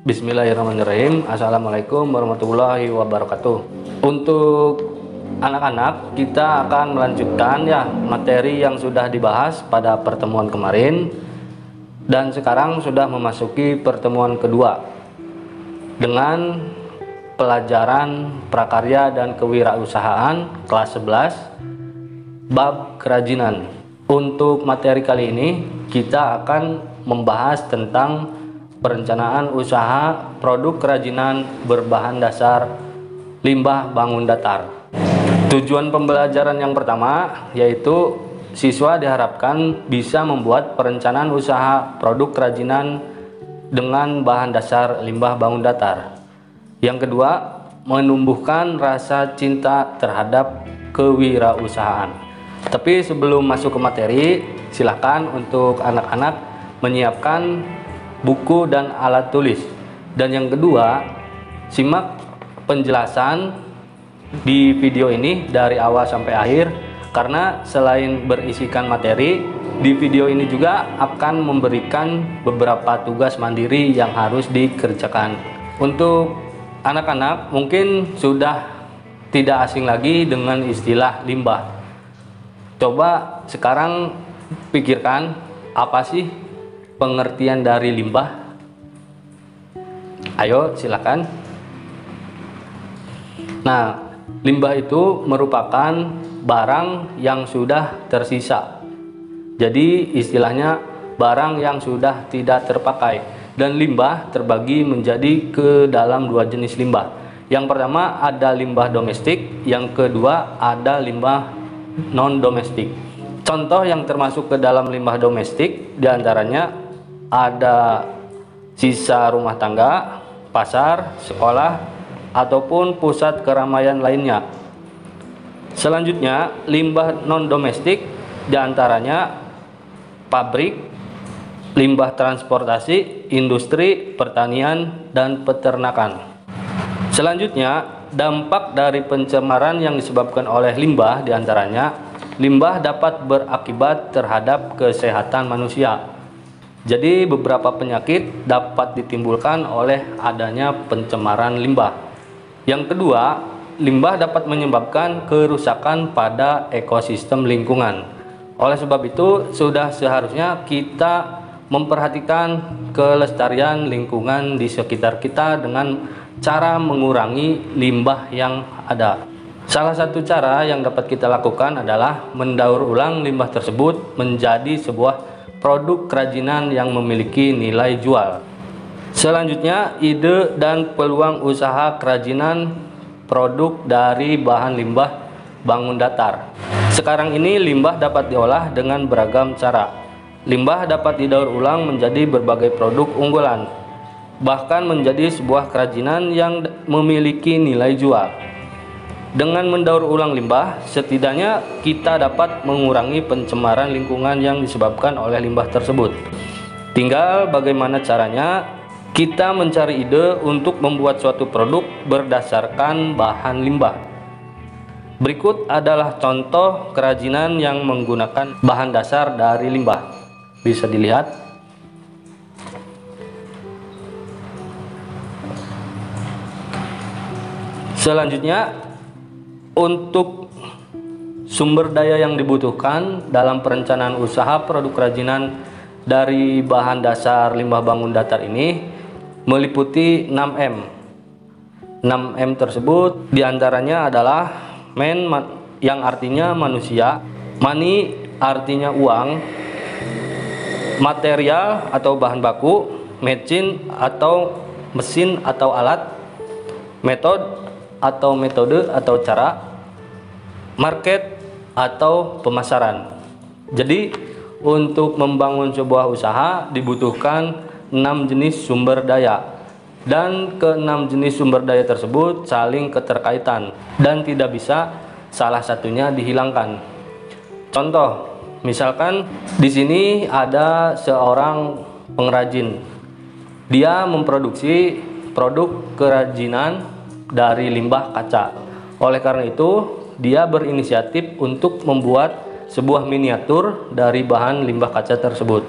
Bismillahirrahmanirrahim. Assalamualaikum warahmatullahi wabarakatuh. Untuk anak-anak, kita akan melanjutkan materi yang sudah dibahas pada pertemuan kemarin, dan sekarang sudah memasuki pertemuan kedua dengan pelajaran prakarya dan kewirausahaan kelas 11 bab kerajinan. Untuk materi kali ini kita akan membahas tentang perencanaan usaha produk kerajinan berbahan dasar limbah bangun datar. Tujuan pembelajaran yang pertama yaitu siswa diharapkan bisa membuat perencanaan usaha produk kerajinan dengan bahan dasar limbah bangun datar. Yang kedua, menumbuhkan rasa cinta terhadap kewirausahaan. Tapi sebelum masuk ke materi, silakan untuk anak-anak menyiapkan buku dan alat tulis. Dan yang kedua, simak penjelasan di video ini dari awal sampai akhir, karena selain berisikan materi, di video ini juga akan memberikan beberapa tugas mandiri yang harus dikerjakan. Untuk anak-anak mungkin sudah tidak asing lagi dengan istilah limbah. Coba sekarang pikirkan, apa sih pengertian dari limbah? Ayo silakan. Nah, limbah itu merupakan barang yang sudah tersisa. Jadi istilahnya barang yang sudah tidak terpakai. Dan limbah terbagi menjadi ke dalam dua jenis limbah. Yang pertama ada limbah domestik, yang kedua ada limbah non domestik. Contoh yang termasuk ke dalam limbah domestik diantaranya ada sisa rumah tangga, pasar, sekolah, ataupun pusat keramaian lainnya. Selanjutnya, limbah non-domestik diantaranya pabrik, limbah transportasi, industri, pertanian, dan peternakan. Selanjutnya, dampak dari pencemaran yang disebabkan oleh limbah diantaranya limbah dapat berakibat terhadap kesehatan manusia. Jadi beberapa penyakit dapat ditimbulkan oleh adanya pencemaran limbah. Yang kedua, limbah dapat menyebabkan kerusakan pada ekosistem lingkungan. Oleh sebab itu, sudah seharusnya kita memperhatikan kelestarian lingkungan di sekitar kita dengan cara mengurangi limbah yang ada. Salah satu cara yang dapat kita lakukan adalah mendaur ulang limbah tersebut menjadi sebuah produk kerajinan yang memiliki nilai jual. Selanjutnya, ide dan peluang usaha kerajinan produk dari bahan limbah bangun datar. Sekarang ini limbah dapat diolah dengan beragam cara. Limbah dapat didaur ulang menjadi berbagai produk unggulan, bahkan menjadi sebuah kerajinan yang memiliki nilai jual. Dengan mendaur ulang limbah, setidaknya kita dapat mengurangi pencemaran lingkungan yang disebabkan oleh limbah tersebut. Tinggal bagaimana caranya kita mencari ide untuk membuat suatu produk berdasarkan bahan limbah. Berikut adalah contoh kerajinan yang menggunakan bahan dasar dari limbah. Bisa dilihat. Selanjutnya, untuk sumber daya yang dibutuhkan dalam perencanaan usaha produk kerajinan dari bahan dasar limbah bangun datar ini meliputi 6M. 6M tersebut diantaranya adalah men yang artinya manusia, money artinya uang, material atau bahan baku, machine atau mesin atau alat, metode atau cara, market atau pemasaran. Jadi untuk membangun sebuah usaha dibutuhkan 6 jenis sumber daya, dan ke-6 jenis sumber daya tersebut saling keterkaitan dan tidak bisa salah satunya dihilangkan. Contoh, misalkan di sini ada seorang pengrajin. Dia memproduksi produk kerajinan dari limbah kaca. Oleh karena itu, dia berinisiatif untuk membuat sebuah miniatur dari bahan limbah kaca tersebut.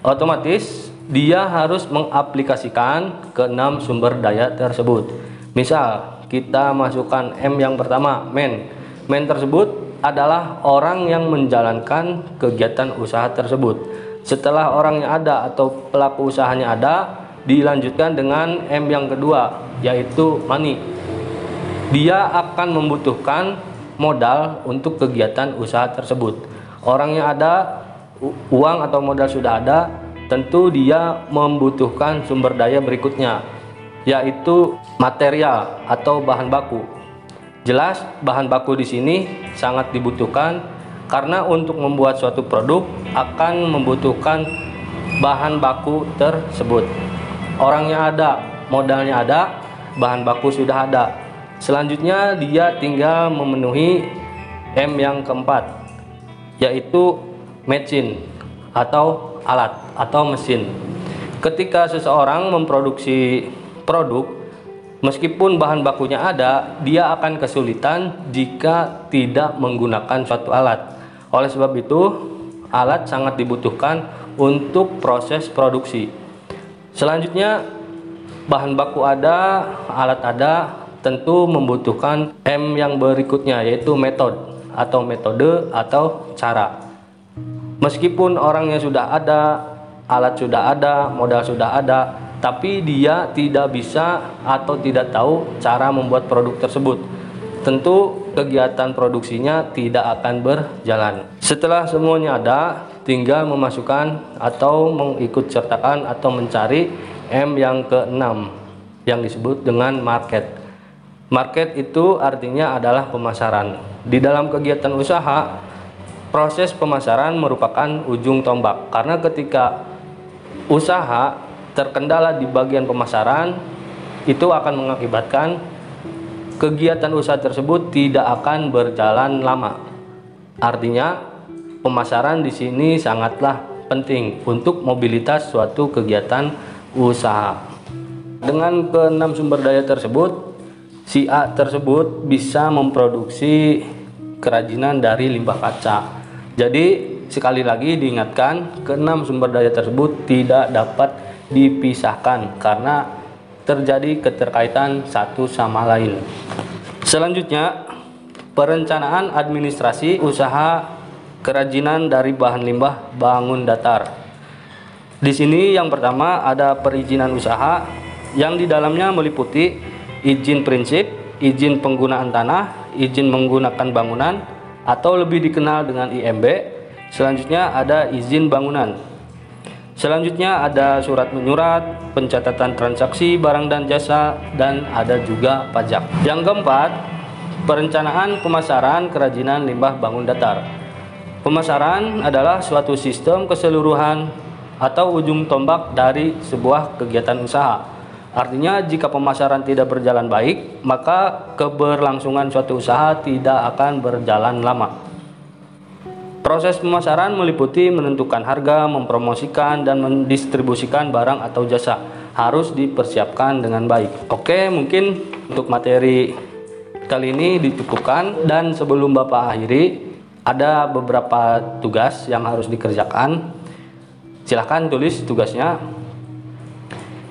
Otomatis dia harus mengaplikasikan ke 6 sumber daya tersebut. Misal, kita masukkan M yang pertama, man. Man tersebut adalah orang yang menjalankan kegiatan usaha tersebut. Setelah orangnya ada atau pelaku usahanya ada, dilanjutkan dengan M yang kedua, yaitu money. Dia akan membutuhkan modal untuk kegiatan usaha tersebut. Orangnya ada, uang atau modal sudah ada, tentu dia membutuhkan sumber daya berikutnya, yaitu material atau bahan baku. Jelas, bahan baku di sini sangat dibutuhkan karena untuk membuat suatu produk akan membutuhkan bahan baku tersebut. Orangnya ada, modalnya ada, bahan baku sudah ada. Selanjutnya dia tinggal memenuhi M yang keempat, yaitu machine atau alat atau mesin. Ketika seseorang memproduksi produk, meskipun bahan bakunya ada, dia akan kesulitan jika tidak menggunakan suatu alat. Oleh sebab itu, alat sangat dibutuhkan untuk proses produksi. Selanjutnya, bahan baku ada, alat ada, tentu membutuhkan M yang berikutnya, yaitu metode atau cara. Meskipun orangnya sudah ada, alat sudah ada, modal sudah ada, tapi dia tidak bisa atau tidak tahu cara membuat produk tersebut, tentu kegiatan produksinya tidak akan berjalan. Setelah semuanya ada, tinggal memasukkan atau mengikut sertakan atau mencari M yang keenam yang disebut dengan market. Market itu artinya adalah pemasaran. Di dalam kegiatan usaha, proses pemasaran merupakan ujung tombak, karena ketika usaha terkendala di bagian pemasaran, itu akan mengakibatkan kegiatan usaha tersebut tidak akan berjalan lama. Artinya, pemasaran di sini sangatlah penting untuk mobilitas suatu kegiatan usaha. Dengan keenam sumber daya tersebut, si A tersebut bisa memproduksi kerajinan dari limbah kaca. Jadi, sekali lagi diingatkan, keenam sumber daya tersebut tidak dapat dipisahkan karena terjadi keterkaitan satu sama lain. Selanjutnya, perencanaan administrasi usaha kerajinan dari bahan limbah bangun datar. Di sini yang pertama ada perizinan usaha yang di dalamnya meliputi izin prinsip, izin penggunaan tanah, izin menggunakan bangunan atau lebih dikenal dengan IMB. Selanjutnya ada izin bangunan. Selanjutnya ada surat menyurat, pencatatan transaksi barang dan jasa, dan ada juga pajak. Yang keempat, perencanaan pemasaran kerajinan limbah bangun datar. Pemasaran adalah suatu sistem keseluruhan atau ujung tombak dari sebuah kegiatan usaha. Artinya jika pemasaran tidak berjalan baik, maka keberlangsungan suatu usaha tidak akan berjalan lama. Proses pemasaran meliputi menentukan harga, mempromosikan, dan mendistribusikan barang atau jasa. Harus dipersiapkan dengan baik. Oke, mungkin untuk materi kali ini dicukupkan. Dan sebelum Bapak akhiri, ada beberapa tugas yang harus dikerjakan. Silahkan tulis tugasnya.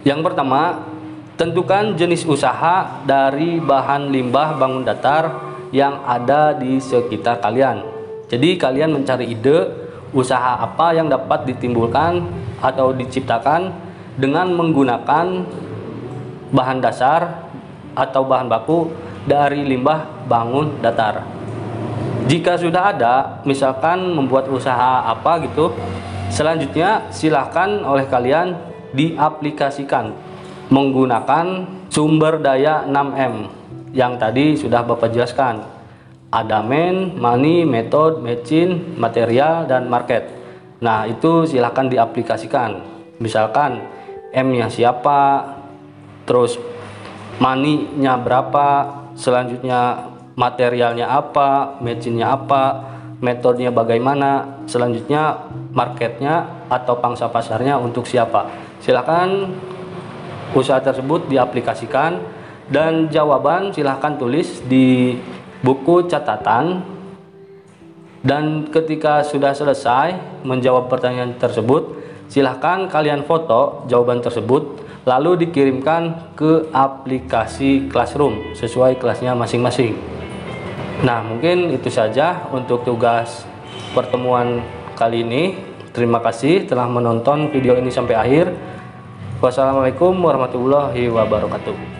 Yang pertama, tentukan jenis usaha dari bahan limbah bangun datar yang ada di sekitar kalian. Jadi kalian mencari ide usaha apa yang dapat ditimbulkan atau diciptakan dengan menggunakan bahan dasar atau bahan baku dari limbah bangun datar. Jika sudah ada, misalkan membuat usaha apa gitu, selanjutnya silahkan oleh kalian diaplikasikan menggunakan sumber daya 6M yang tadi sudah Bapak jelaskan. Ada man, money, method, machine, material, dan market. Nah, itu silahkan diaplikasikan. Misalkan M-nya siapa, terus money-nya berapa, selanjutnya materialnya apa, machine-nya apa, metodenya bagaimana, selanjutnya marketnya atau pangsa pasarnya untuk siapa. Silahkan usaha tersebut diaplikasikan dan jawaban silahkan tulis di buku catatan, dan ketika sudah selesai menjawab pertanyaan tersebut, Silahkan kalian foto jawaban tersebut lalu dikirimkan ke aplikasi Classroom sesuai kelasnya masing-masing. Nah, mungkin itu saja untuk tugas pertemuan kali ini. Terima kasih telah menonton video ini sampai akhir. Wassalamualaikum warahmatullahi wabarakatuh.